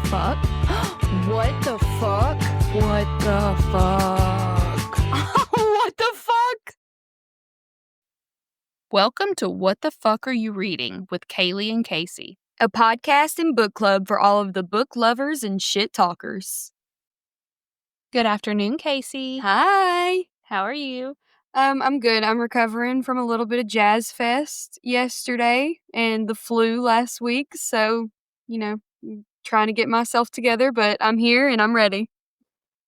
fuck? What the fuck? What the fuck? What the fuck? Welcome to What the Fuck Are You Reading with Kaylee and Kaci, a podcast and book club for all of the book lovers and shit talkers. Good afternoon, Kaci. Hi. How are you? I'm good. I'm recovering from a little bit of Jazz Fest yesterday and the flu last week. So, trying to get myself together, but I'm here and I'm ready.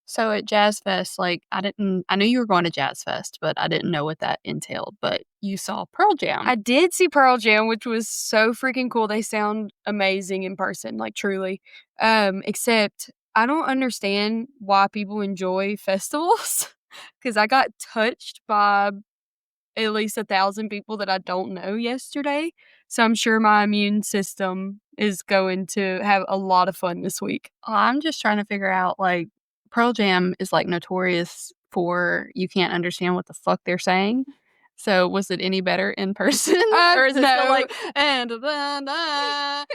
So at Jazz Fest, I knew you were going to Jazz Fest, but I didn't know what that entailed. But you saw Pearl Jam. I did see Pearl Jam, which was so freaking cool. They sound amazing in person, like truly. Except I don't understand why people enjoy festivals because I got touched by at least 1,000 people that I don't know yesterday. So I'm sure my immune system is going to have a lot of fun this week. I'm just trying to figure out, Pearl Jam is, notorious for you can't understand what the fuck they're saying. So was it any better in person? Or is it no. still like, and yeah,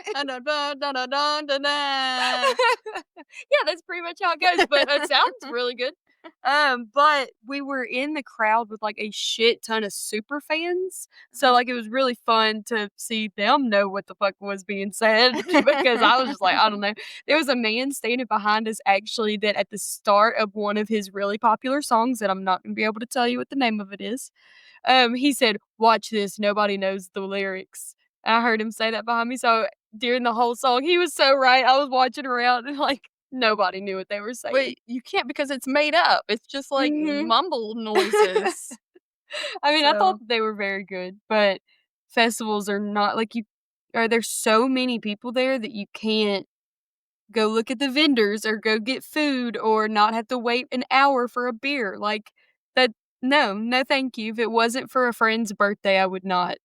that's pretty much how it goes, but it sounds really good. But we were in the crowd with a shit ton of super fans. So it was really fun to see them know what the fuck was being said because I was just like, I don't know. There was a man standing behind us actually that at the start of one of his really popular songs that I'm not going to be able to tell you what the name of it is. He said, "Watch this, nobody knows the lyrics." And I heard him say that behind me. So during the whole song, he was so right. I was watching around and nobody knew what they were saying. Wait, you can't because it's made up. It's just mumble noises. I mean, I thought they were very good, but festivals are not there's so many people there that you can't go look at the vendors or go get food or not have to wait an hour for a beer. No, thank you. If it wasn't for a friend's birthday, I would not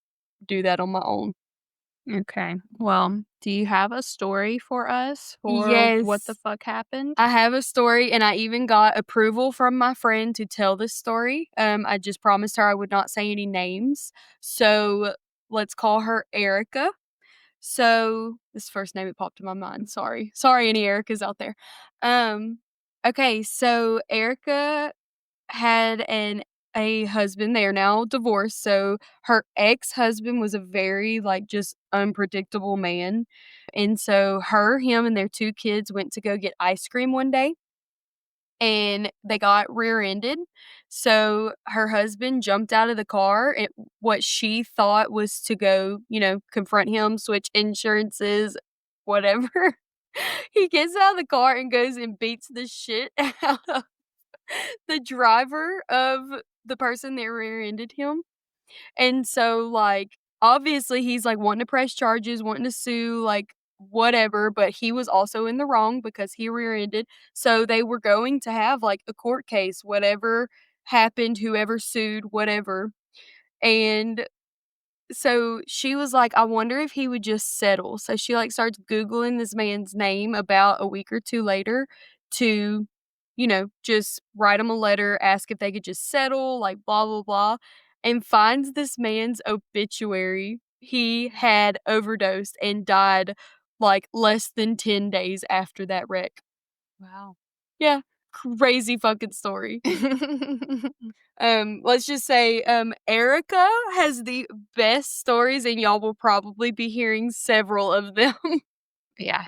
do that on my own. Okay. Well, do you have a story for us for Yes. what the fuck happened? I have a story, and I even got approval from my friend to tell this story. I just promised her I would not say any names. So let's call her Erica. So this first name that popped in my mind. Sorry, any Ericas out there. Okay, so Erica had a husband. They are now divorced. So her ex-husband was a very just unpredictable man. And so him and their 2 kids went to go get ice cream one day and they got rear-ended. So her husband jumped out of the car at what she thought was to go, confront him, switch insurances, whatever. He gets out of the car and goes and beats the shit out of the driver of the person that rear-ended him. And so, obviously he's, wanting to press charges, wanting to sue, whatever, but he was also in the wrong because he rear-ended. So they were going to have, a court case, whatever happened, whoever sued, whatever. And so she was like, I wonder if he would just settle. So she, starts Googling this man's name about a week or 2 later to, just write him a letter, ask if they could just settle, blah, blah, blah, and finds this man's obituary. He had overdosed and died, less than 10 days after that wreck. Wow. Yeah. Crazy fucking story. Let's just say, Erica has the best stories, and y'all will probably be hearing several of them. Yeah,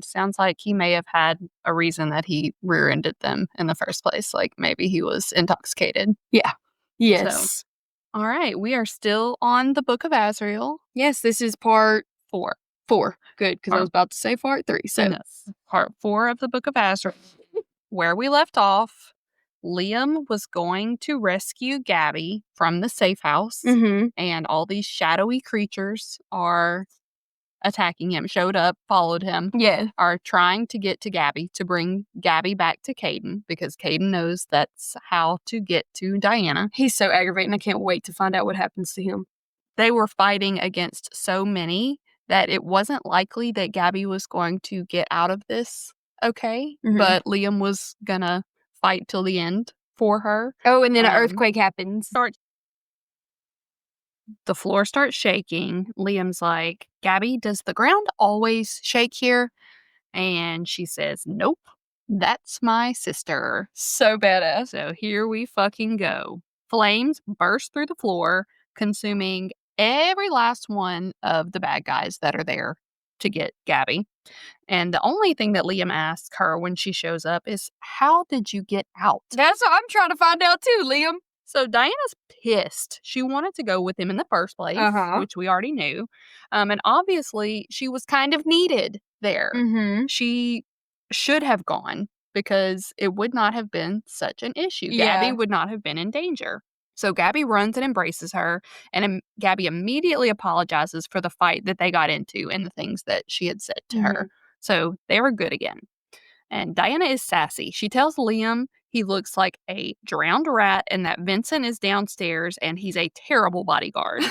sounds like he may have had a reason that he rear-ended them in the first place. Maybe he was intoxicated. Yeah. Yes. So, all right, we are still on the Book of Azrael. Yes, this is part 4. Good, because I was about to say part 3. So, no, part 4 of the Book of Azrael. Where we left off, Liam was going to rescue Gabby from the safe house, and all these shadowy creatures are attacking him, showed up, followed him, are trying to get to Gabby to bring Gabby back to Caden because Caden knows that's how to get to Diana. He's so aggravating. I can't wait to find out what happens to him. They were fighting against so many that it wasn't likely that Gabby was going to get out of this okay, but Liam was gonna fight till the end for her. Oh, and then an earthquake happens. The floor starts shaking. Liam's like, Gabby, does the ground always shake here? And she says, nope, that's my sister. So badass. So here we fucking go. Flames burst through the floor, consuming every last one of the bad guys that are there to get Gabby. And the only thing that Liam asks her when she shows up is, how did you get out? That's what I'm trying to find out too, Liam. So Diana's pissed. She wanted to go with him in the first place, which we already knew. And obviously, she was kind of needed there. Mm-hmm. She should have gone because it would not have been such an issue. Yeah. Gabby would not have been in danger. So Gabby runs and embraces her, and Gabby immediately apologizes for the fight that they got into and the things that she had said to her. So they were good again. And Diana is sassy. She tells Liam he looks like a drowned rat and that Vincent is downstairs and he's a terrible bodyguard.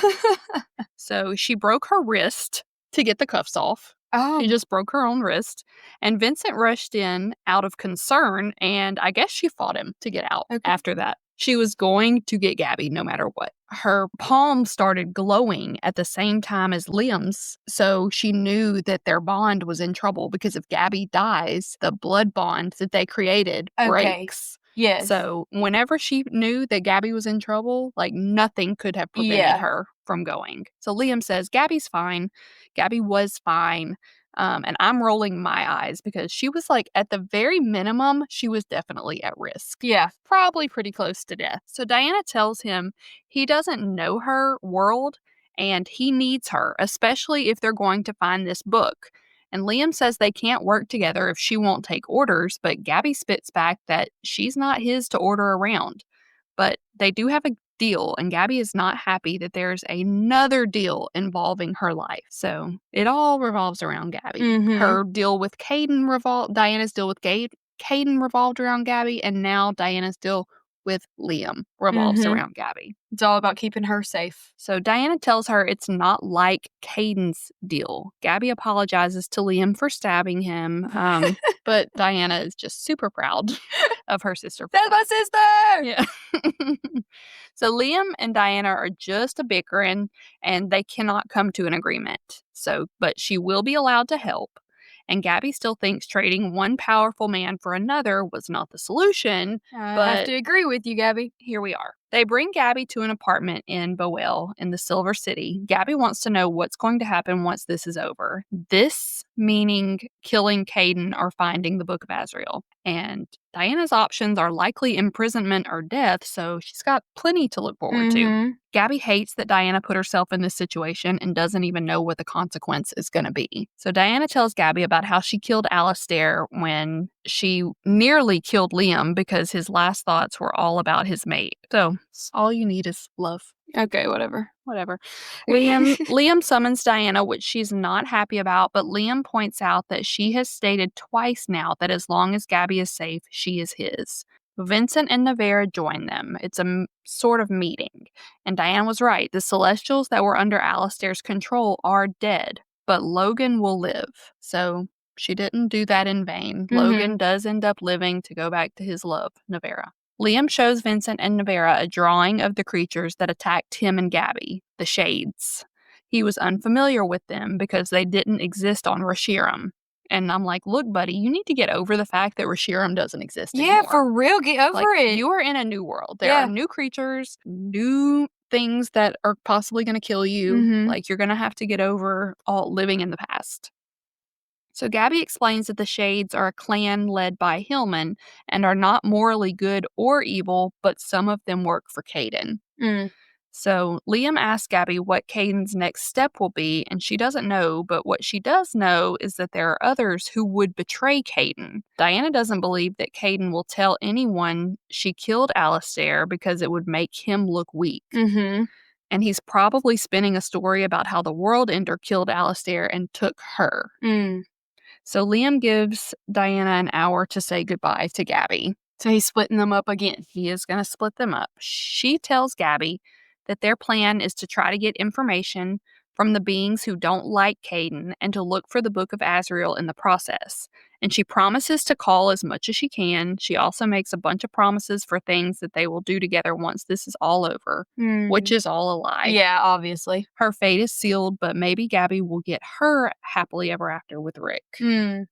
So she broke her wrist to get the cuffs off. Oh. She just broke her own wrist. And Vincent rushed in out of concern, and I guess she fought him to get out after that. She was going to get Gabby no matter what. Her palm started glowing at the same time as Liam's, so she knew that their bond was in trouble because if Gabby dies, the blood bond that they created breaks. Yes. So whenever she knew that Gabby was in trouble, like nothing could have prevented her from going. So Liam says, Gabby's fine. Gabby was fine. And I'm rolling my eyes because she was like, at the very minimum, she was definitely at risk. Yeah. Probably pretty close to death. So Diana tells him he doesn't know her world and he needs her, especially if they're going to find this book. And Liam says they can't work together if she won't take orders, but Gabby spits back that she's not his to order around. But they do have a deal, and Gabby is not happy that there's another deal involving her life. So it all revolves around Gabby. Her deal with Caden Diana's deal with Caden revolved around Gabby, and now Diana's deal with Liam revolves around Gabby. It's all about keeping her safe. So Diana tells her it's not like Caden's deal. Gabby apologizes to Liam for stabbing him, but Diana is just super proud of her sister. That's my sister! Yeah. So Liam and Diana are just a bickering, and they cannot come to an agreement. But she will be allowed to help. And Gabby still thinks trading one powerful man for another was not the solution. I have to agree with you, Gabby. Here we are. They bring Gabby to an apartment in Boel in the Silver City. Gabby wants to know what's going to happen once this is over. This meaning killing Caden or finding the Book of Azrael. And Diana's options are likely imprisonment or death, so she's got plenty to look forward to. Gabby hates that Diana put herself in this situation and doesn't even know what the consequence is going to be. So Diana tells Gabby about how she killed Alistair when she nearly killed Liam because his last thoughts were all about his mate. So all you need is love. Okay, whatever. Liam summons Diana, which she's not happy about, but Liam points out that she has stated twice now that as long as Gabby is safe, she is his. Vincent and Navera join them. It's a sort of meeting. And Diana was right. The Celestials that were under Alistair's control are dead, but Logan will live. So she didn't do that in vain. Logan does end up living to go back to his love, Navera. Liam shows Vincent and Navera a drawing of the creatures that attacked him and Gabby, the Shades. He was unfamiliar with them because they didn't exist on Rashiram. And I'm like, look, buddy, you need to get over the fact that Rashiram doesn't exist anymore. Yeah, for real, get over it. You are in a new world. There are new creatures, new things that are possibly going to kill you. Like, you're going to have to get over all living in the past. So Gabby explains that the Shades are a clan led by Hillman and are not morally good or evil, but some of them work for Caden. So Liam asks Gabby what Caden's next step will be, and she doesn't know, but what she does know is that there are others who would betray Caden. Diana doesn't believe that Caden will tell anyone she killed Alistair because it would make him look weak. And he's probably spinning a story about how the World Ender killed Alistair and took her. So Liam gives Diana an hour to say goodbye to Gabby. So he's splitting them up again. He is going to split them up. She tells Gabby that their plan is to try to get information from the beings who don't like Caden and to look for the Book of Azrael in the process. And she promises to call as much as she can. She also makes a bunch of promises for things that they will do together once this is all over, which is all a lie. Yeah, obviously. Her fate is sealed, but maybe Gabby will get her happily ever after with Rick.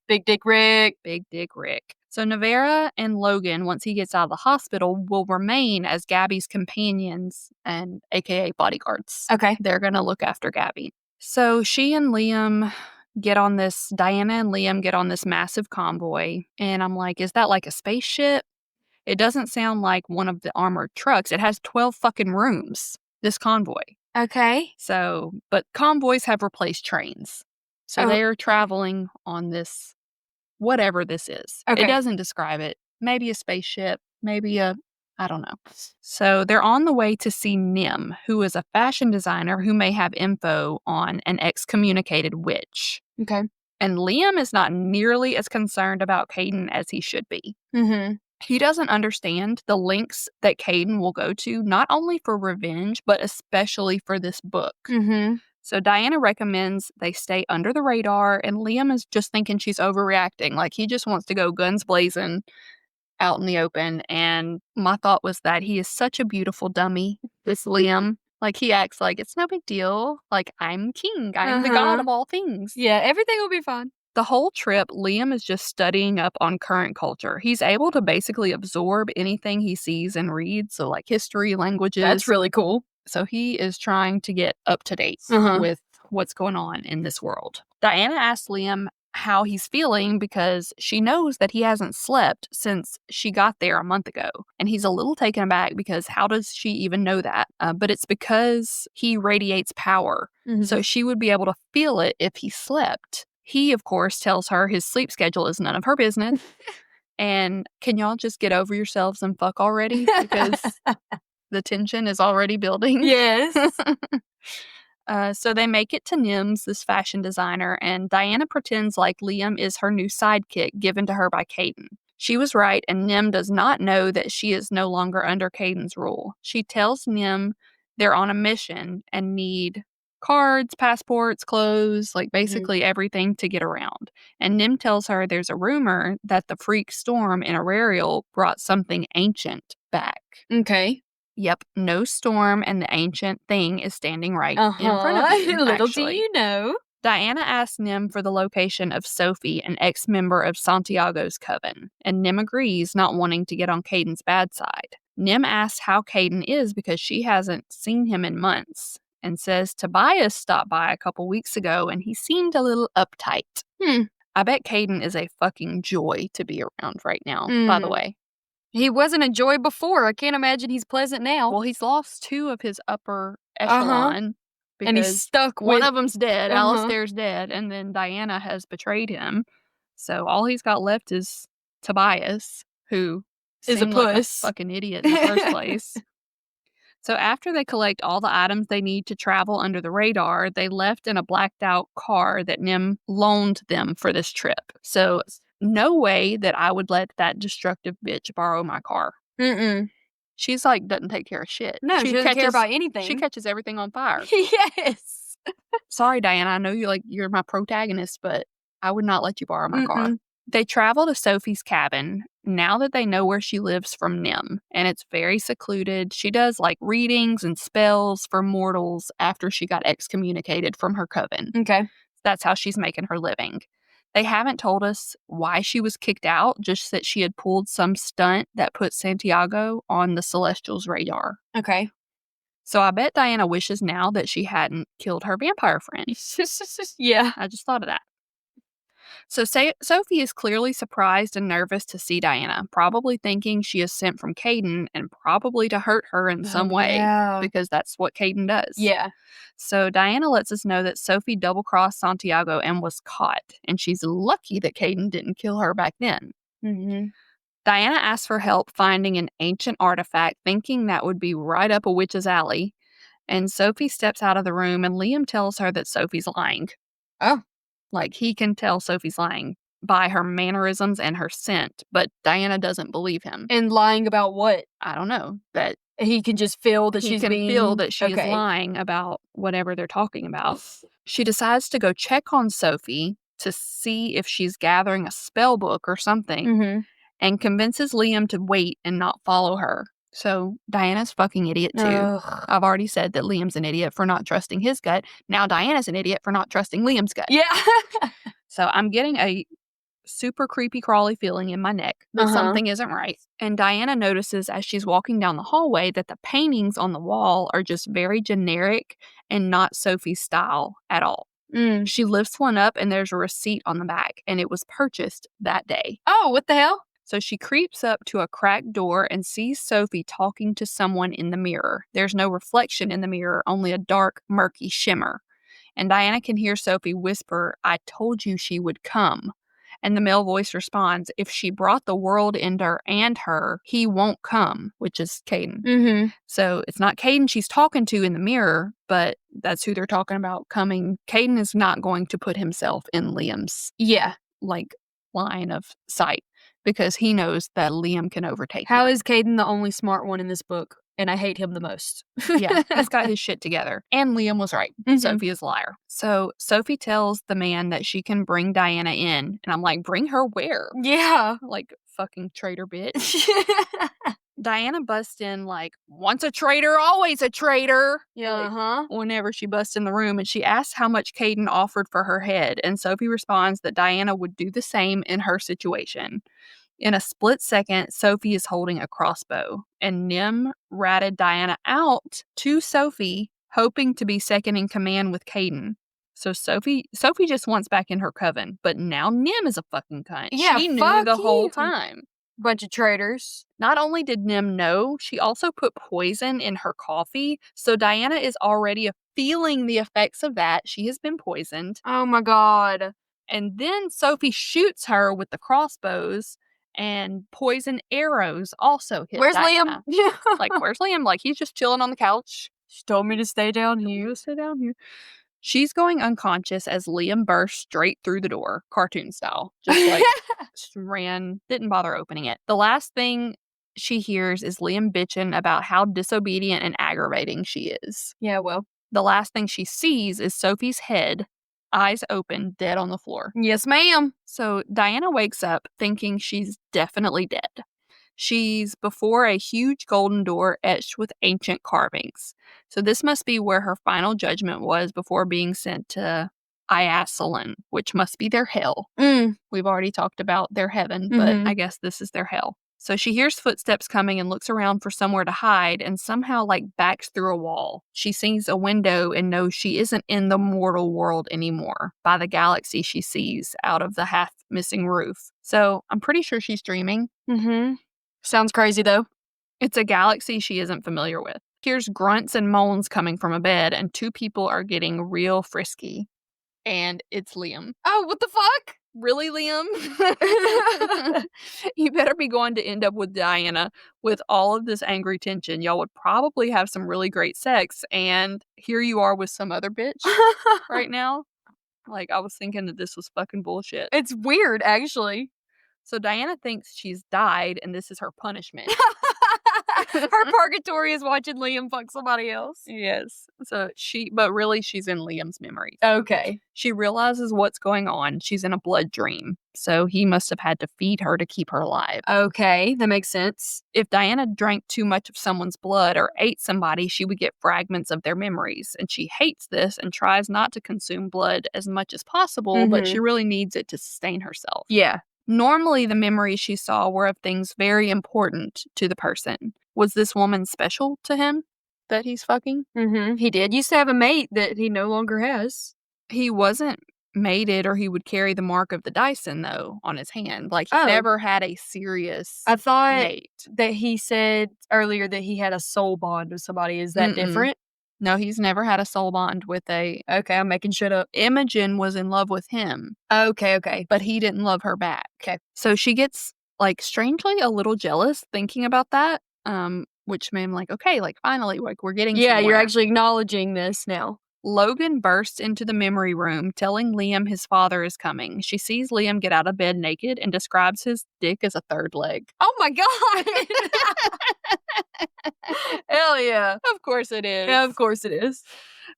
Big Dick Rick. Big Dick Rick. So Nevera and Logan, once he gets out of the hospital, will remain as Gabby's companions and aka bodyguards. Okay. They're going to look after Gabby. So Diana and Liam get on this massive convoy. And I'm like, is that like a spaceship? It doesn't sound like one of the armored trucks. It has 12 fucking rooms, this convoy. Okay. So, but convoys have replaced trains. So they are traveling on this, whatever this is. Okay. It doesn't describe it. Maybe a spaceship, maybe I don't know. So they're on the way to see Nim, who is a fashion designer who may have info on an excommunicated witch. Okay. And Liam is not nearly as concerned about Caden as he should be. He doesn't understand the lengths that Caden will go to, not only for revenge, but especially for this book. So Diana recommends they stay under the radar, and Liam is just thinking she's overreacting. Like, he just wants to go guns blazing out in the open. And my thought was that he is such a beautiful dummy, this Liam. Like, he acts like it's no big deal. Like, I'm king. I'm the god of all things. Yeah, everything will be fine. The whole trip, Liam is just studying up on current culture. He's able to basically absorb anything he sees and reads. So, like, history, languages. That's really cool. So he is trying to get up to date with what's going on in this world. Diana asks Liam how he's feeling because she knows that he hasn't slept since she got there a month ago. And he's a little taken aback because how does she even know that? But it's because he radiates power. So she would be able to feel it if he slept. He, of course, tells her his sleep schedule is none of her business. And can y'all just get over yourselves and fuck already? Because the tension is already building. Yes. So they make it to Nim's, this fashion designer, and Diana pretends like Liam is her new sidekick given to her by Caden. She was right, and Nim does not know that she is no longer under Caden's rule. She tells Nim they're on a mission and need cards, passports, clothes, like basically everything to get around. And Nim tells her there's a rumor that the freak storm in Ararial brought something ancient back. Okay. Yep, no storm, and the ancient thing is standing right in front of you. Little do you know. Diana asks Nim for the location of Sophie, an ex-member of Santiago's coven, and Nim agrees, not wanting to get on Caden's bad side. Nim asks how Caden is because she hasn't seen him in months, and says Tobias stopped by a couple weeks ago and he seemed a little uptight. I bet Caden is a fucking joy to be around right now, by the way. He wasn't a joy before. I can't imagine he's pleasant now. Well, he's lost 2 of his upper echelon. And he's stuck with... One of them's dead. Alistair's dead. And then Diana has betrayed him. So all he's got left is Tobias, who is a puss. Like a fucking idiot in the first place. So after they collect all the items they need to travel under the radar, they left in a blacked out car that Nim loaned them for this trip. So no way that I would let that destructive bitch borrow my car. She's like, doesn't take care of shit. No, she doesn't care about anything. She catches everything on fire. Yes. Sorry, Diana. I know you're my protagonist, but I would not let you borrow my car. They travel to Sophie's cabin now that they know where she lives from Nim, and it's very secluded. She does like readings and spells for mortals after she got excommunicated from her coven. Okay. That's how she's making her living. They haven't told us why she was kicked out, just that she had pulled some stunt that put Santiago on the Celestials' radar. Okay. So I bet Diana wishes now that she hadn't killed her vampire friend. Yeah. I just thought of that. So Sophie is clearly surprised and nervous to see Diana, probably thinking she is sent from Caden and probably to hurt her in some way, because that's what Caden does. Yeah. So Diana lets us know that Sophie double-crossed Santiago and was caught, and she's lucky that Caden didn't kill her back then. Diana asks for help finding an ancient artifact, thinking that would be right up a witch's alley, and Sophie steps out of the room, and Liam tells her that Sophie's lying. Oh. Like, he can tell Sophie's lying by her mannerisms and her scent, but Diana doesn't believe him. And lying about what? I don't know. That he can just feel that she's being... He can feel that she is lying about whatever they're talking about. She decides to go check on Sophie, to see if she's gathering a spell book or something and convinces Liam to wait and not follow her. So Diana's fucking idiot too. Ugh. I've already said that Liam's an idiot for not trusting his gut. Now Diana's an idiot for not trusting Liam's gut. Yeah. So I'm getting a super creepy crawly feeling in my neck that something isn't right. And Diana notices as she's walking down the hallway that the paintings on the wall are just very generic and not Sophie's style at all. She lifts one up and there's a receipt on the back, and it was purchased that day. Oh, what the hell? So she creeps up to a cracked door and sees Sophie talking to someone in the mirror. There's no reflection in the mirror, only a dark, murky shimmer. And Diana can hear Sophie whisper, "I told you she would come." And the male voice responds, "If she brought the world into her, he won't come," which is Caden. So it's not Caden she's talking to in the mirror, but that's who they're talking about coming. Caden is not going to put himself in Liam's line of sight because he knows that Liam can overtake How him. is Caden the only smart one in this book? And I hate him the most. Yeah, he's got his shit together. And Liam was right. Sophie is a liar. So Sophie tells the man that she can bring Diana in. And I'm like, bring her where? Yeah. Like, fucking traitor bitch. Diana busts in like, once a traitor, always a traitor. Yeah, Whenever she busts in the room, and she asks how much Caden offered for her head. And Sophie responds that Diana would do the same in her situation. In a split second, Sophie is holding a crossbow, and Nim ratted Diana out to Sophie, hoping to be second in command with Caden. So Sophie just wants back in her coven, but now Nim is a fucking cunt. Yeah, she knew the whole time. Bunch of traitors. Not only did Nim know, she also put poison in her coffee, so Diana is already feeling the effects of that. She has been poisoned. Oh my god. And then Sophie shoots her with the crossbows, and poison arrows also hit Diana. Liam? Where's Liam? Like, he's just chilling on the couch. She told me to stay down here. You stay down here. She's going unconscious as Liam burst straight through the door, cartoon style. Just ran, didn't bother opening it. The last thing she hears is Liam bitching about how disobedient and aggravating she is. Yeah, well. The last thing she sees is Sophie's head, eyes open, dead on the floor. Yes, ma'am. So Diana wakes up thinking she's definitely dead. She's before a huge golden door etched with ancient carvings. So this must be where her final judgment was before being sent to Iasalon, which must be their hell. We've already talked about their heaven, but I guess this is their hell. So she hears footsteps coming and looks around for somewhere to hide and somehow backs through a wall. She sees a window and knows she isn't in the mortal world anymore by the galaxy she sees out of the half-missing roof. So I'm pretty sure she's dreaming. Sounds crazy, though. It's a galaxy she isn't familiar with. Here's grunts and moans coming from a bed, and two people are getting real frisky. And it's Liam. Oh, what the fuck? Really, Liam? You better be going to end up with Diana with all of this angry tension. Y'all would probably have some really great sex, and here you are with some other bitch right now. I was thinking that this was fucking bullshit. It's weird, actually. So Diana thinks she's died, and this is her punishment. Her purgatory is watching Liam fuck somebody else. Yes. But really she's in Liam's memories. Okay. She realizes what's going on. She's in a blood dream. So he must have had to feed her to keep her alive. Okay, that makes sense. If Diana drank too much of someone's blood or ate somebody, she would get fragments of their memories. And she hates this and tries not to consume blood as much as possible, but she really needs it to sustain herself. Yeah. Normally, the memories she saw were of things very important to the person. Was this woman special to him that he's fucking? He did. Used to have a mate that he no longer has. He wasn't mated, or he would carry the mark of the Dyson, though, on his hand. He never had a serious I thought mate. That he said earlier that he had a soul bond with somebody. Is that different? No, he's never had a soul bond with a... Okay, I'm making shit up. Imogen was in love with him. Okay. But he didn't love her back. Okay. So she gets, strangely a little jealous thinking about that, which made him okay, finally, we're getting somewhere. You're actually acknowledging this now. Logan bursts into the memory room, telling Liam his father is coming. She sees Liam get out of bed naked and describes his dick as a third leg. Oh my god! Hell yeah. Of course it is. Yeah, of course it is.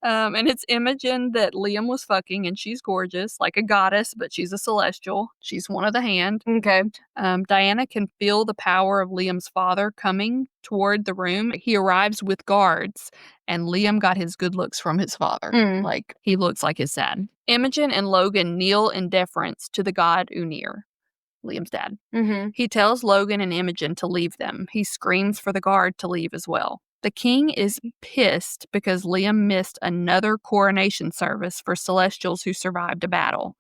And it's Imogen that Liam was fucking, and she's gorgeous, like a goddess, but she's a celestial. She's one of the hand. Okay. Diana can feel the power of Liam's father coming toward the room. He arrives with guards, and Liam got his good looks from his father. Like, he looks like his dad. Imogen and Logan kneel in deference to the god Unir, Liam's dad. He tells Logan and Imogen to leave them. He screams for the guard to leave as well. The king is pissed because Liam missed another coronation service for celestials who survived a battle.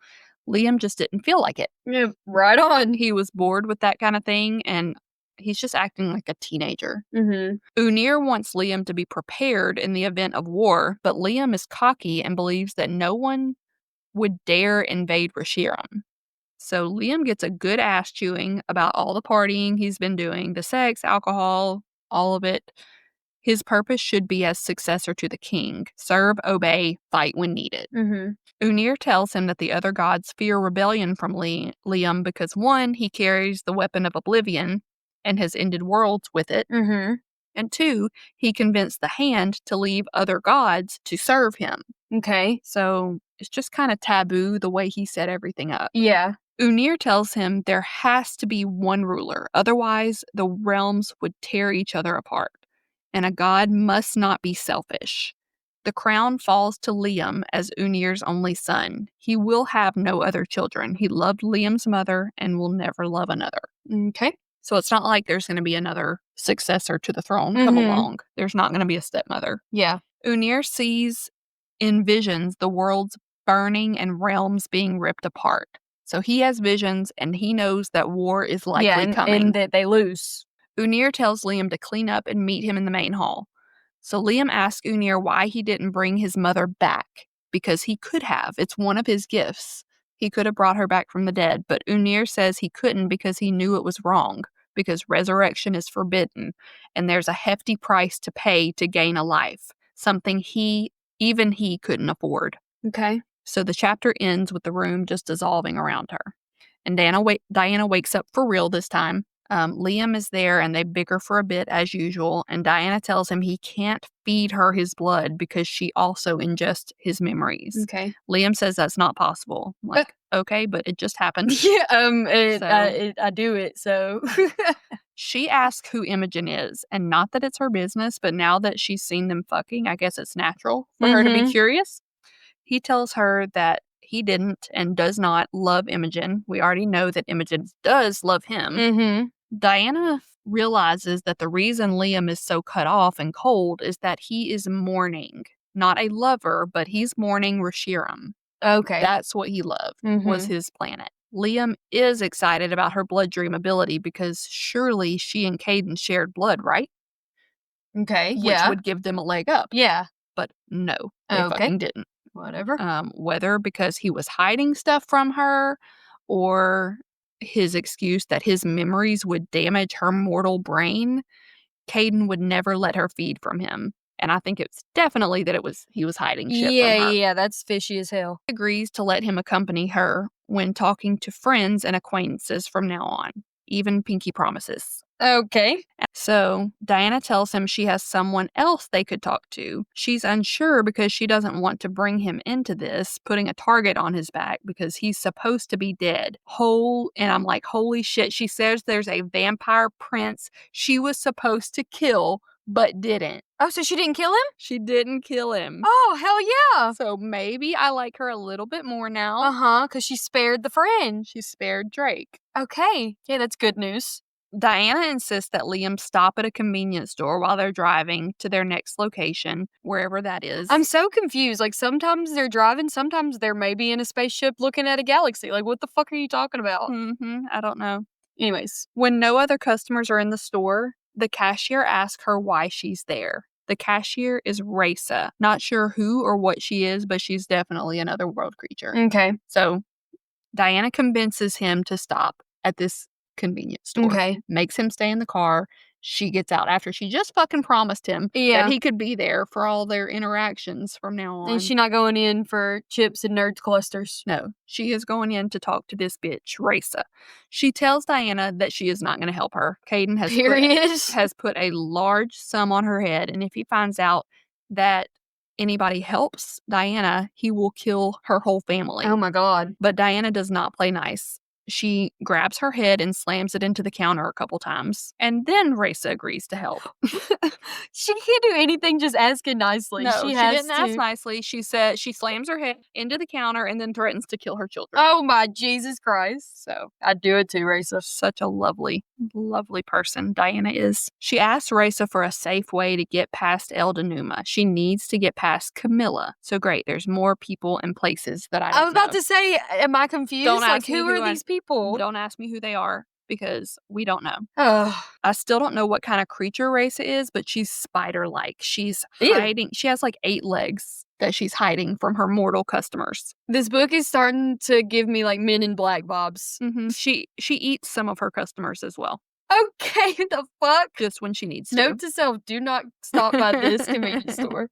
Liam just didn't feel like it. Yeah, right on. He was bored with that kind of thing, and he's just acting like a teenager. Unir wants Liam to be prepared in the event of war, but Liam is cocky and believes that no one would dare invade Reshiram. So Liam gets a good ass chewing about all the partying he's been doing, the sex, alcohol, all of it. His purpose should be as successor to the king. Serve, obey, fight when needed. Unir tells him that the other gods fear rebellion from Liam because, one, he carries the weapon of oblivion and has ended worlds with it. And two, he convinced the hand to leave other gods to serve him. Okay. So it's just kind of taboo the way he set everything up. Yeah. Unir tells him there has to be one ruler, otherwise the realms would tear each other apart, and a god must not be selfish. The crown falls to Liam as Unir's only son. He will have no other children. He loved Liam's mother and will never love another. Okay. So it's not like there's going to be another successor to the throne come along. There's not going to be a stepmother. Yeah. Unir sees in visions the world's burning and realms being ripped apart. So he has visions, and he knows that war is likely coming. And that they lose. Unir tells Liam to clean up and meet him in the main hall. So Liam asks Unir why he didn't bring his mother back, because he could have. It's one of his gifts. He could have brought her back from the dead, but Unir says he couldn't because he knew it was wrong, because resurrection is forbidden, and there's a hefty price to pay to gain a life, something even he couldn't afford. Okay. So the chapter ends with the room just dissolving around her. And Diana wakes up for real this time. Liam is there, and they bicker for a bit as usual, and Diana tells him he can't feed her his blood because she also ingests his memories. Okay. Liam says that's not possible. I'm like, okay, but it just happened. Yeah, I do it, so. She asks who Imogen is, and not that it's her business, but now that she's seen them fucking, I guess it's natural for her to be curious. He tells her that he didn't and does not love Imogen. We already know that Imogen does love him. Diana realizes that the reason Liam is so cut off and cold is that he is mourning. Not a lover, but he's mourning Reshiram. Okay. That's what he loved, was his planet. Liam is excited about her blood dream ability because surely she and Caden shared blood, right? Okay, Which would give them a leg up. Yeah. But no, they fucking didn't. Whatever. Whether because he was hiding stuff from her or his excuse that his memories would damage her mortal brain, Caden would never let her feed from him. And I think it's definitely that he was hiding shit from her. Yeah, that's fishy as hell. He agrees to let him accompany her when talking to friends and acquaintances from now on. Even Pinky promises. Okay. So Diana tells him she has someone else they could talk to. She's unsure because she doesn't want to bring him into this, putting a target on his back because he's supposed to be dead. And I'm like, holy shit. She says there's a vampire prince she was supposed to kill, but didn't. Oh, so she didn't kill him? She didn't kill him. Oh, hell yeah. So maybe I like her a little bit more now. Because she spared the friend. She spared Drake. Okay. Yeah, that's good news. Diana insists that Liam stop at a convenience store while they're driving to their next location, wherever that is. I'm so confused. Like, sometimes they're driving, sometimes they're maybe in a spaceship looking at a galaxy. Like, what the fuck are you talking about? I don't know. Anyways. When no other customers are in the store, the cashier asks her why she's there. The cashier is Raisa. Not sure who or what she is, but she's definitely another world creature. Okay. So Diana convinces him to stop at this convenience store. Okay. Makes him stay in the car. She gets out after she just fucking promised him that he could be there for all their interactions from now on. And she's not going in for chips and nerds clusters. No, she is going in to talk to this bitch, Raisa. She tells Diana that she is not going to help her. Caden has put a large sum on her head, and if he finds out that anybody helps Diana, he will kill her whole family. Oh my God. But Diana does not play nice. She grabs her head and slams it into the counter a couple times. And then Raisa agrees to help. She can't do anything just asking nicely. No, she didn't ask nicely. She said she slams her head into the counter and then threatens to kill her children. Oh my Jesus Christ. So I'd do it too, Raisa. such a lovely, lovely person Diana is. She asks Raisa for a safe way to get past El Denuma. She needs to get past Camilla. So great, there's more people and places that I don't I was about know. to say, am I confused? Don't like, ask me who are these people? Don't ask me who they are because we don't know. Oh. I still don't know what kind of creature Raisa is, but she's spider-like. She's Ew. hiding. She has like 8 legs that she's hiding from her mortal customers. This book is starting to give me like Men in Black vibes. Mm-hmm. She eats some of her customers as well. Okay, the fuck? Just when she needs to. Note to self, do not stop by this convenience store.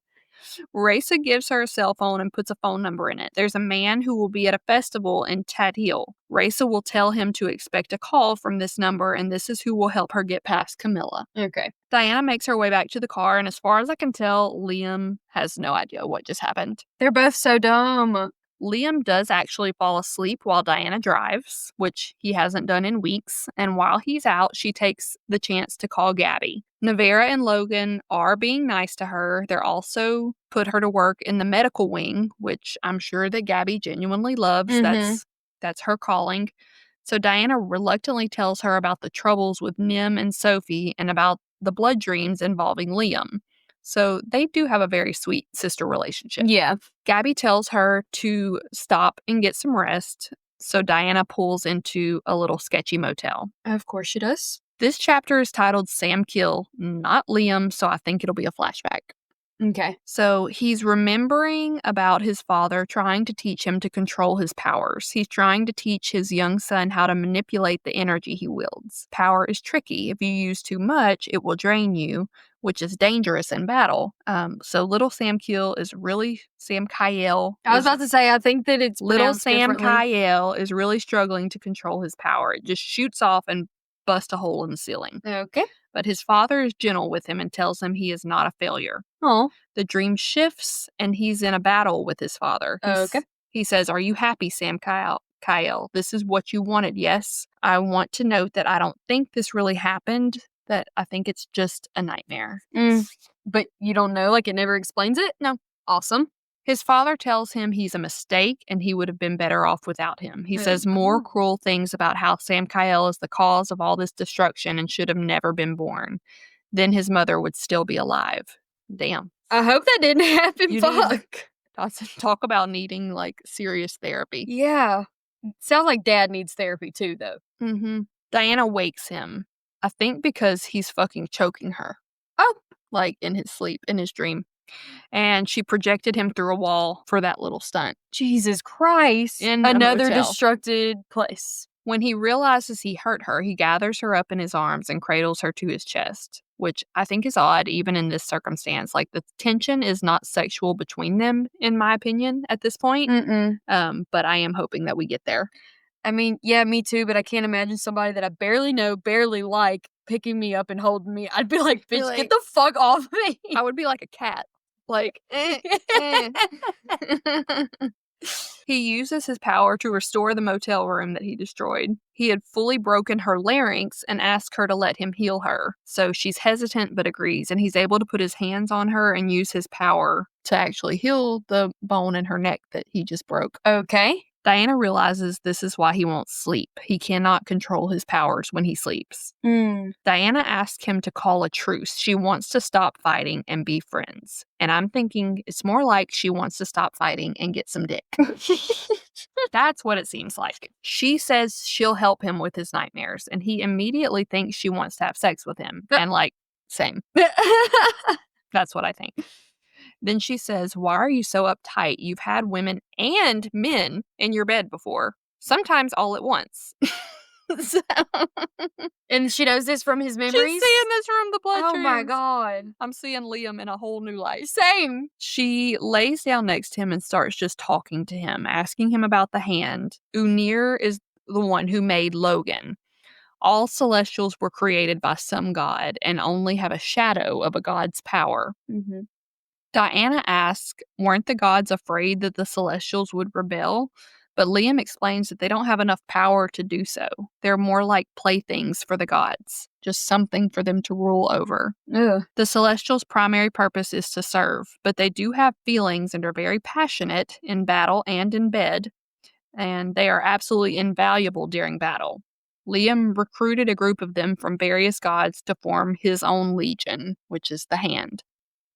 Raisa gives her a cell phone and puts a phone number in it. There's a man who will be at a festival in Tadhil. Raisa will tell him to expect a call from this number, and this is who will help her get past Camilla. Okay. Diana makes her way back to the car, and as far as I can tell, Liam has no idea what just happened. They're both so dumb. Liam does actually fall asleep while Diana drives, which he hasn't done in weeks, and while he's out, she takes the chance to call Gabby. Navera and Logan are being nice to her. They're also put her to work in the medical wing, which I'm sure that Gabby genuinely loves. Mm-hmm. That's her calling. So Diana reluctantly tells her about the troubles with Nim and Sophie and about the blood dreams involving Liam. So they do have a very sweet sister relationship. Yeah. Gabby tells her to stop and get some rest. So Diana pulls into a little sketchy motel. Of course she does. This chapter is titled Sam Kill, not Liam, so I think it'll be a flashback. Okay. So he's remembering about his father trying to teach him to control his powers. He's trying to teach his young son how to manipulate the energy he wields. Power is tricky. If you use too much, it will drain you, which is dangerous in battle. So little Sam Kill is really Sam Kyle. I was about to say, I think that it's Little Sam differently. Kyle is really struggling to control his power. It just shoots off and busts a hole in the ceiling. Okay. But his father is gentle with him and tells him he is not a failure. Oh. The dream shifts and he's in a battle with his father. Okay. He says, "Are you happy, Sam Kyle? This is what you wanted, yes? I want to note that I don't think this really happened, that I think it's just a nightmare." But you don't know? Like, it never explains it? No. Awesome. His father tells him he's a mistake and he would have been better off without him. He says more cruel things about how Sam Kyle is the cause of all this destruction and should have never been born. Then his mother would still be alive. Damn. I hope that didn't happen. Fuck. Talk about needing, like, serious therapy. Yeah. Sounds like Dad needs therapy too, though. Mm-hmm. Diana wakes him. I think because he's fucking choking her. Oh. Like, in his sleep, in his dream. And she projected him through a wall for that little stunt. Jesus Christ. In a another motel. destructed place. When he realizes he hurt her, he gathers her up in his arms and cradles her to his chest, which I think is odd even in this circumstance. Like, the tension is not sexual between them, in my opinion, at this point. But I am hoping that we get there. I mean, yeah, me too, but I can't imagine somebody that I barely know, barely like, picking me up and holding me. I'd be like, bitch, get the fuck off me. I would be like a cat. Like, He uses his power to restore the motel room that he destroyed. He had fully broken her larynx and asked her to let him heal her. So she's hesitant but agrees, and he's able to put his hands on her and use his power to actually heal the bone in her neck that he just broke. Okay. Diana realizes this is why he won't sleep. He cannot control his powers when he sleeps. Diana asks him to call a truce. She wants to stop fighting and be friends. And I'm thinking it's more like she wants to stop fighting and get some dick. That's what it seems like. She says she'll help him with his nightmares, and he immediately thinks she wants to have sex with him. And like, same. That's what I think. Then she says, "Why are you so uptight? You've had women and men in your bed before, sometimes all at once." And she knows this from his memories? She's seeing this from the blood Oh my dreams. God. I'm seeing Liam in a whole new light. Same. She lays down next to him and starts just talking to him, asking him about the hand. Unir is the one who made Logan. All celestials were created by some god and only have a shadow of a god's power. Diana asks, weren't the gods afraid that the Celestials would rebel? But Liam explains that they don't have enough power to do so. They're more like playthings for the gods, just something for them to rule over. Ugh. The Celestials' primary purpose is to serve, but they do have feelings and are very passionate in battle and in bed, and they are absolutely invaluable during battle. Liam recruited a group of them from various gods to form his own legion, which is the Hand.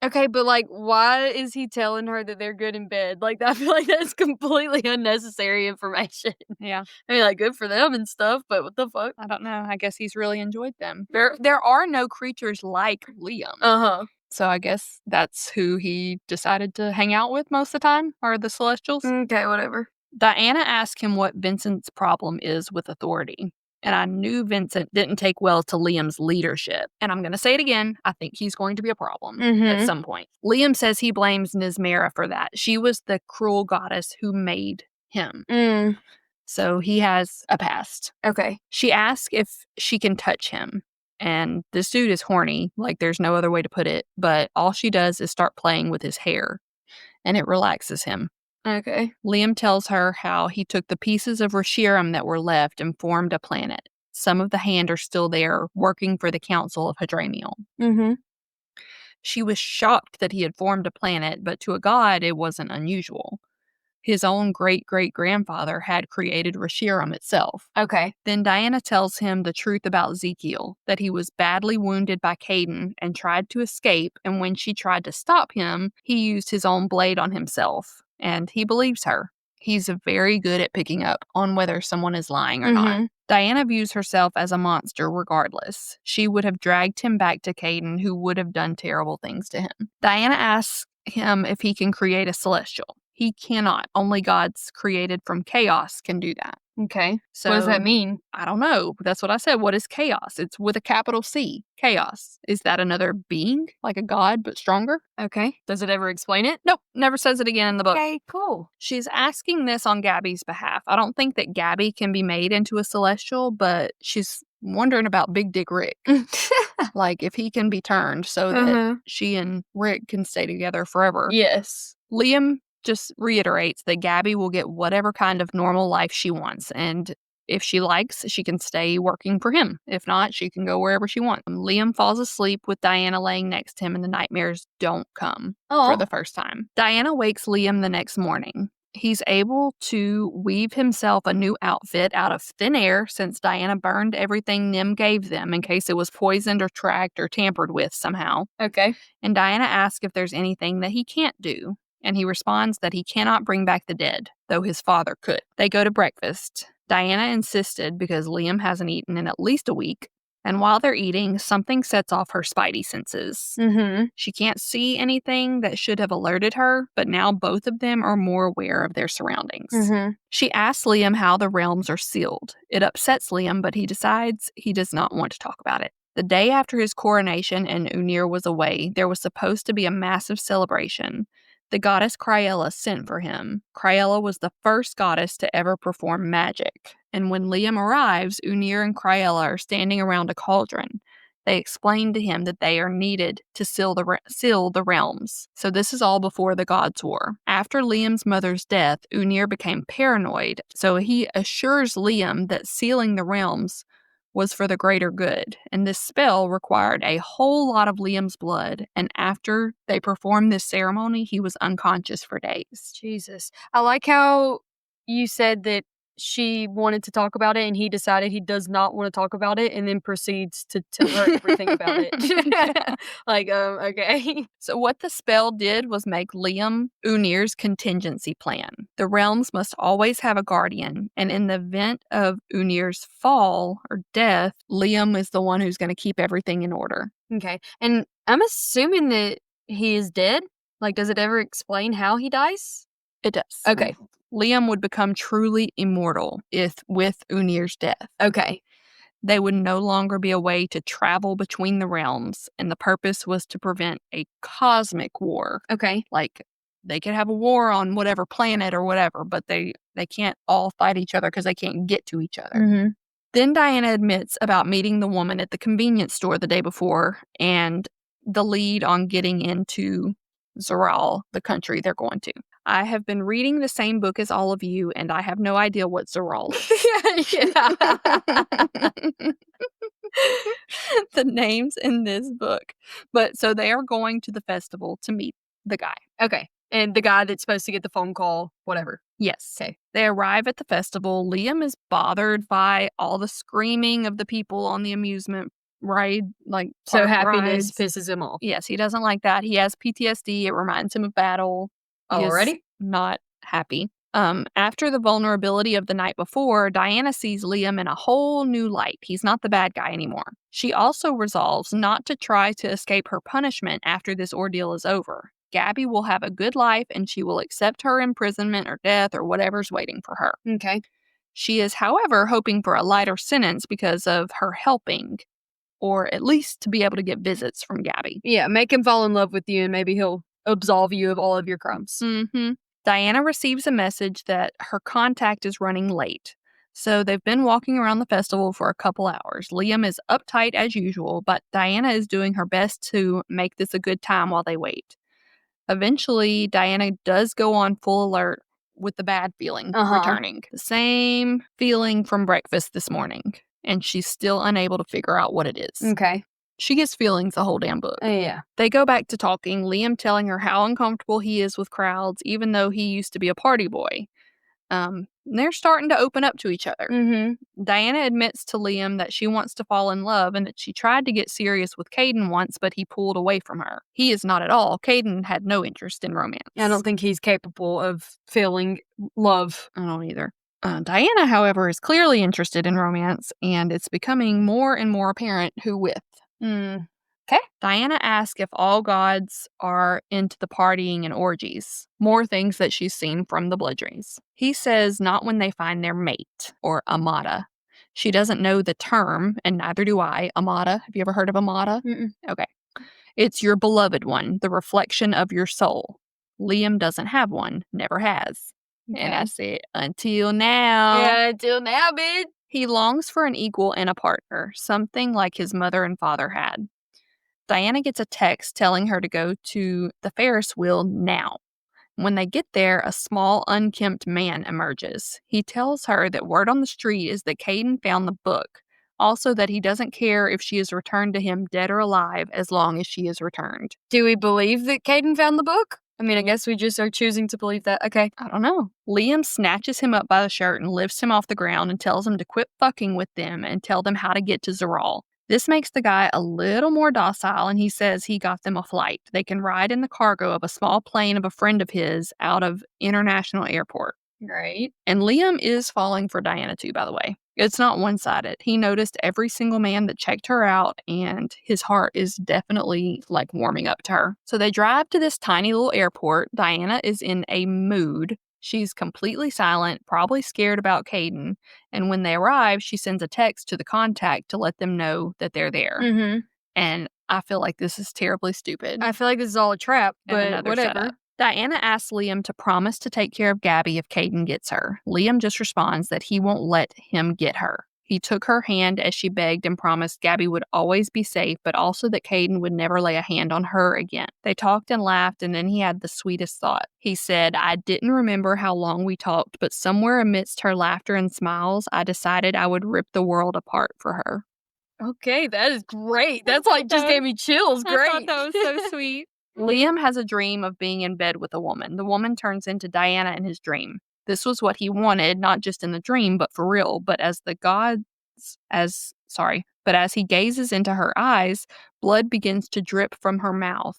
Okay, but, like, why is he telling her that they're good in bed? Like, I feel like that's completely unnecessary information. Yeah. I mean, like, good for them and stuff, but what the fuck? I don't know. I guess he's really enjoyed them. There are no creatures like Liam. Uh-huh. So I guess that's who he decided to hang out with most of the time, are the Celestials. Okay, whatever. Diana asked him what Vincent's problem is with authority. And I knew Vincent didn't take well to Liam's leadership. And I'm going to say it again. I think he's going to be a problem at some point. Liam says he blames Nismera for that. She was the cruel goddess who made him. So he has a past. Okay. She asks if she can touch him. And this dude is horny. Like, there's no other way to put it. But all she does is start playing with his hair. And it relaxes him. Okay. Liam tells her how he took the pieces of Reshiram that were left and formed a planet. Some of the Hand are still there, working for the Council of Hadramiel. She was shocked that he had formed a planet, but to a god, it wasn't unusual. His own great-great-grandfather had created Reshiram itself. Okay. Then Diana tells him the truth about Ezekiel, that he was badly wounded by Caden and tried to escape, and when she tried to stop him, he used his own blade on himself. And he believes her. He's very good at picking up on whether someone is lying or not. Diana views herself as a monster regardless. She would have dragged him back to Caden, who would have done terrible things to him. Diana asks him if he can create a celestial. He cannot. Only gods created from chaos can do that. Okay. So what does that mean? I don't know. That's what I said. What is chaos? It's with a capital C. Chaos. Is that another being? Like a god, but stronger? Okay. Does it ever explain it? Nope. Never says it again in the book. Okay, cool. She's asking this on Gabby's behalf. I don't think that Gabby can be made into a celestial, but she's wondering about Big Dick Rick. Like, if he can be turned so that she and Rick can stay together forever. Yes. Liam just reiterates that Gabby will get whatever kind of normal life she wants, and if she likes, she can stay working for him. If not, she can go wherever she wants. Liam falls asleep with Diana laying next to him, and the nightmares don't come for the first time. Diana wakes Liam the next morning. He's able to weave himself a new outfit out of thin air since Diana burned everything Nim gave them in case it was poisoned or tracked or tampered with somehow. Okay. And Diana asks if there's anything that he can't do. And he responds that he cannot bring back the dead, though his father could. They go to breakfast. Diana insisted because Liam hasn't eaten in at least a week. And while they're eating, something sets off her spidey senses. She can't see anything that should have alerted her, but now both of them are more aware of their surroundings. She asks Liam how the realms are sealed. It upsets Liam, but he decides he does not want to talk about it. The day after his coronation and Unir was away, there was supposed to be a massive celebration. The goddess Cryella sent for him. Cryella was the first goddess to ever perform magic. And when Liam arrives, Unir and Cryella are standing around a cauldron. They explain to him that they are needed to seal the realms. So this is all before the Gods' War. After Liam's mother's death, Unir became paranoid. So he assures Liam that sealing the realms was for the greater good, and this spell required a whole lot of Liam's blood, and after they performed this ceremony, he was unconscious for days. Jesus. I like how you said that she wanted to talk about it and he decided he does not want to talk about it and then proceeds to tell her everything about it. Like, okay. So what the spell did was make Liam Unir's contingency plan. The realms must always have a guardian, and in the event of Unir's fall or death, Liam is the one who's going to keep everything in order. Okay. And I'm assuming that he is dead? Like, does it ever explain how he dies? It does. Okay. Liam would become truly immortal with Unir's death. Okay. They would no longer be a way to travel between the realms, and the purpose was to prevent a cosmic war. Okay. Like, they could have a war on whatever planet or whatever, but they can't all fight each other because they can't get to each other. Then Diana admits about meeting the woman at the convenience store the day before and the lead on getting into Zeral, the country they're going to. I have been reading the same book as all of you, and I have no idea what Zeral is. The names in this book. But so they are going to the festival to meet the guy. Okay. And the guy that's supposed to get the phone call, whatever. Yes. Okay. They arrive at the festival. Liam is bothered by all the screaming of the people on the amusement ride, so happiness rides. pisses him off. Yes, he doesn't like that. He has PTSD. It reminds him of battle. He is not happy. After the vulnerability of the night before, Diana sees Liam in a whole new light. He's not the bad guy anymore. She also resolves not to try to escape her punishment after this ordeal is over. Gabby will have a good life, and she will accept her imprisonment or death or whatever's waiting for her. Okay. She is, however, hoping for a lighter sentence because of her helping, or at least to be able to get visits from Gabby. Yeah, make him fall in love with you, and maybe he'll absolve you of all of your crimes. Mm-hmm. Diana receives a message that her contact is running late. So they've been walking around the festival for a couple hours. Liam is uptight as usual, but Diana is doing her best to make this a good time while they wait. Eventually, Diana does go on full alert with the bad feeling returning. The same feeling from breakfast this morning. And she's still unable to figure out what it is. Okay. She gets feelings the whole damn book. Yeah. They go back to talking, Liam telling her how uncomfortable he is with crowds, even though he used to be a party boy. They're starting to open up to each other. Mm-hmm. Diana admits to Liam that she wants to fall in love and that she tried to get serious with Caden once, but he pulled away from her. He is not at all. Caden had no interest in romance. I don't think he's capable of feeling love. I don't either. Diana, however, is clearly interested in romance, and it's becoming more and more apparent who with. Okay. Diana asks if all gods are into the partying and orgies, more things that she's seen from the Bloodrees. He says not when they find their mate, or amata. She doesn't know the term, and neither do I. Amata. Have you ever heard of amata? Mm-mm. Okay. It's your beloved one, the reflection of your soul. Liam doesn't have one, never has. Okay. And I said, until now. Yeah, until now, bitch. He longs for an equal and a partner, something like his mother and father had. Diana gets a text telling her to go to the Ferris wheel now. When they get there, a small, unkempt man emerges. He tells her that word on the street is that Caden found the book. Also that he doesn't care if she is returned to him dead or alive as long as she is returned. Do we believe that Caden found the book? I mean, I guess we just are choosing to believe that. Okay. I don't know. Liam snatches him up by the shirt and lifts him off the ground and tells him to quit fucking with them and tell them how to get to Zeral. This makes the guy a little more docile, and he says he got them a flight. They can ride in the cargo of a small plane of a friend of his out of International Airport. Right. And Liam is falling for Diana too, by the way. It's not one-sided. He noticed every single man that checked her out, and his heart is definitely warming up to her. So they drive to this tiny little airport. Diana is in a mood. She's completely silent, probably scared about Caden. And when they arrive, she sends a text to the contact to let them know that they're there. Mm-hmm. And I feel like this is terribly stupid. I feel like this is all a trap, but whatever. Setup. Diana asks Liam to promise to take care of Gabby if Caden gets her. Liam just responds that he won't let him get her. He took her hand as she begged and promised Gabby would always be safe, but also that Caden would never lay a hand on her again. They talked and laughed, and then he had the sweetest thought. He said, I didn't remember how long we talked, but somewhere amidst her laughter and smiles, I decided I would rip the world apart for her. Okay, that is great. That's just gave me chills. Great. I thought that was so sweet. Liam has a dream of being in bed with a woman. The woman turns into Diana in his dream. This was what he wanted, not just in the dream, but for real. But as he gazes into her eyes, blood begins to drip from her mouth.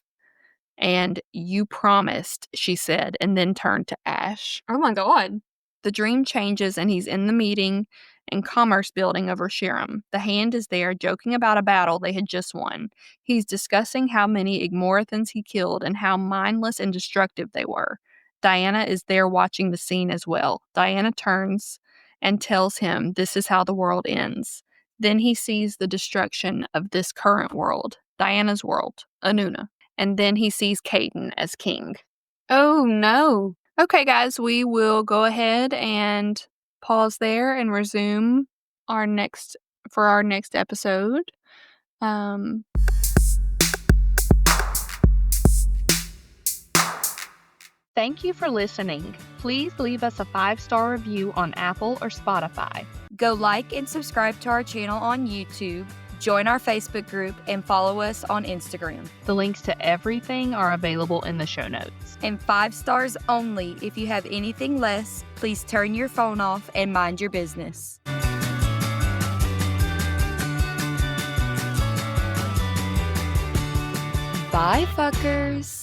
And you promised, she said, and then turned to ash. Oh my God. The dream changes and he's in the meeting and commerce building of Reshiram. The hand is there, joking about a battle they had just won. He's discussing how many Igmorathans he killed and how mindless and destructive they were. Diana is there watching the scene as well. Diana turns and tells him this is how the world ends. Then he sees the destruction of this current world, Diana's world, Anuna. And then he sees Caden as king. Oh, no. Okay, guys, we will go ahead and pause there and resume our next episode. Thank you for listening. Please leave us a 5-star review on Apple or Spotify. Go like and subscribe to our channel on YouTube, join our Facebook group, and follow us on Instagram. The links to everything are available in the show notes. And 5 stars only. If you have anything less, please turn your phone off and mind your business. Bye, fuckers.